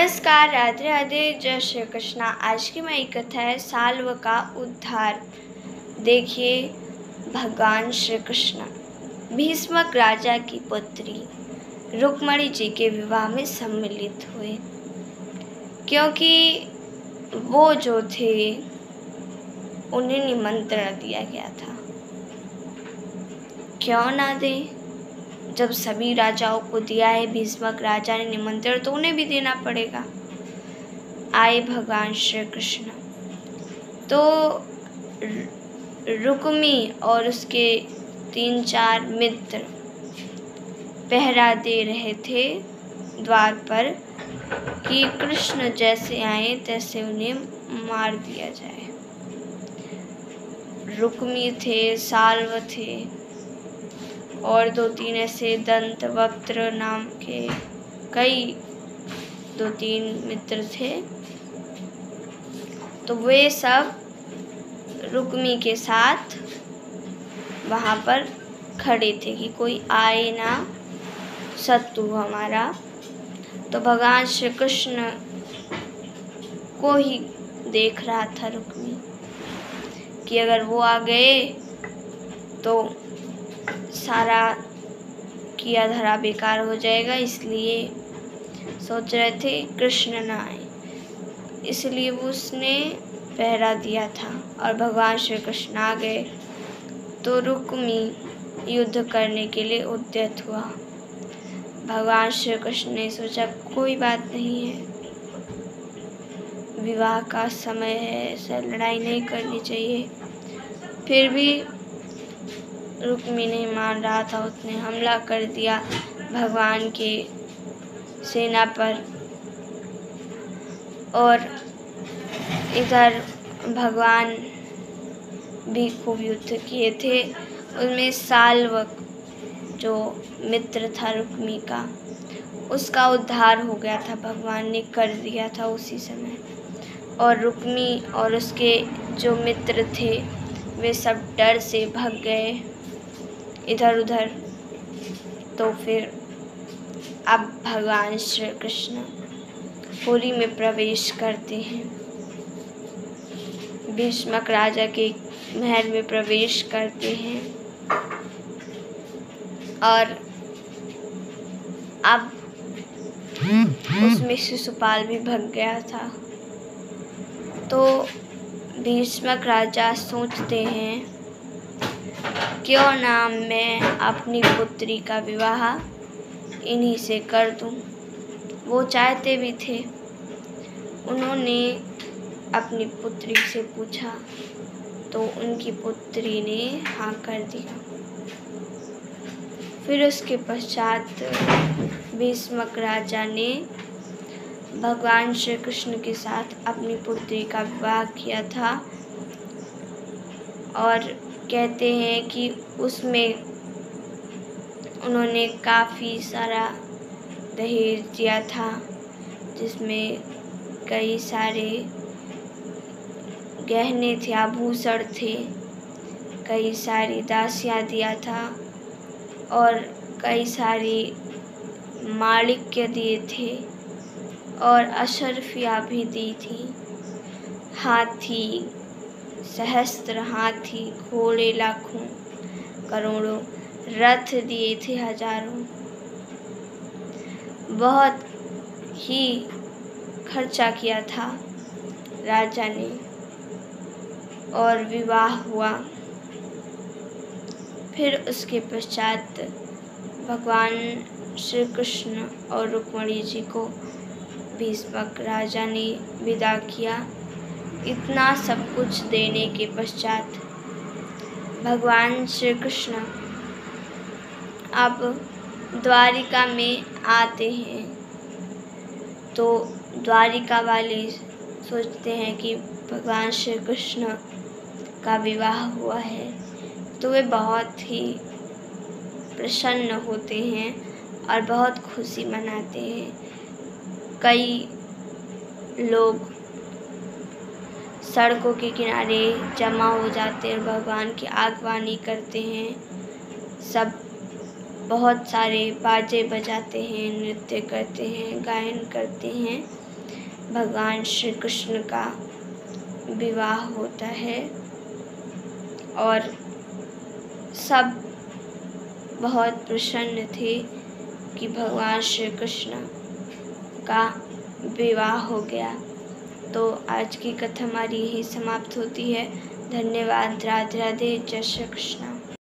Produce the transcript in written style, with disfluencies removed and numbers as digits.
नमस्कार, राधे राधे, जय श्री कृष्णा। आज की मेरी कथा है साल्व का उद्धार। देखिए, भगवान श्री कृष्ण भीष्मक राजा की पुत्री रुक्मणी जी के विवाह में सम्मिलित हुए, क्योंकि वो जो थे उन्हें निमंत्रण दिया गया था। क्यों ना दे, जब सभी राजाओं को दिया है भीष्मक राजा ने निमंत्रण, तो उन्हें भी देना पड़ेगा। आए भगवान श्री कृष्ण तो रुक्मी और उसके 3-4 मित्र पहरा दे रहे थे द्वार पर कि कृष्ण जैसे आए तैसे उन्हें मार दिया जाए। रुक्मी थे, साल्व थे और 2-3 ऐसे दंत वक्त्र नाम के कई 2-3 मित्र थे। तो वे सब रुक्मी के साथ वहाँ पर खड़े थे कि कोई आए ना शत्रु हमारा। तो भगवान श्री कृष्ण को ही देख रहा था रुक्मी कि अगर वो आ गए तो सारा किया धरा बेकार हो जाएगा, इसलिए सोच रहे थे कृष्ण ना आए, इसलिए वो उसने पहरा दिया था। और भगवान श्री कृष्ण आ गए तो रुक्मी युद्ध करने के लिए उद्यत हुआ। भगवान श्री कृष्ण ने सोचा कोई बात नहीं है, विवाह का समय है, ऐसा लड़ाई नहीं करनी चाहिए। फिर भी रुक्मी नहीं मान रहा था, उसने हमला कर दिया भगवान के सेना पर। और इधर भगवान भी खूब युद्ध किए थे। उनमें साल्व जो मित्र था रुक्मी का, उसका उद्धार हो गया था, भगवान ने कर दिया था उसी समय। और रुक्मी और उसके जो मित्र थे वे सब डर से भाग गए इधर उधर। तो फिर अब भगवान श्री कृष्ण पुरी में प्रवेश करते हैं, भीष्मक राजा के महल में प्रवेश करते हैं। और अब उसमें शिशुपाल भी भाग गया था। तो भीष्मक राजा सोचते हैं क्यों ना मैं अपनी पुत्री का विवाह इन्हीं से कर दूं। वो चाहते भी थे। उन्होंने अपनी पुत्री से पूछा तो उनकी पुत्री ने हाँ कर दिया। फिर उसके पश्चात भीष्मक राजा ने भगवान श्री कृष्ण के साथ अपनी पुत्री का विवाह किया था। और कहते हैं कि उसमें उन्होंने काफ़ी सारा दहेज दिया था, जिसमें कई सारे गहने थे, आभूषण थे, कई सारी दासियाँ दिया था और कई सारी माणिक्य दिए थे और अशर्फियाँ भी दी थी। हाथी, सहस्त्र हाथी, घोड़े लाखों करोड़ों, रथ दिए थे हजारों। बहुत ही खर्चा किया था राजा ने और विवाह हुआ। फिर उसके पश्चात भगवान श्री कृष्ण और रुक्मणी जी को भीष्मक राजा ने विदा किया। इतना सब कुछ देने के पश्चात भगवान श्री कृष्ण अब द्वारिका में आते हैं। तो द्वारिका वाले सोचते हैं कि भगवान श्री कृष्ण का विवाह हुआ है, तो वे बहुत ही प्रसन्न होते हैं और बहुत खुशी मनाते हैं। कई लोग सड़कों के किनारे जमा हो जाते हैं और भगवान की आगवानी करते हैं। सब बहुत सारे बाजे बजाते हैं, नृत्य करते हैं, गायन करते हैं। भगवान श्री कृष्ण का विवाह होता है और सब बहुत प्रसन्न थे कि भगवान श्री कृष्ण का विवाह हो गया। तो आज की कथा हमारी यही समाप्त होती है। धन्यवाद। राधे राधे। जय श्री कृष्ण।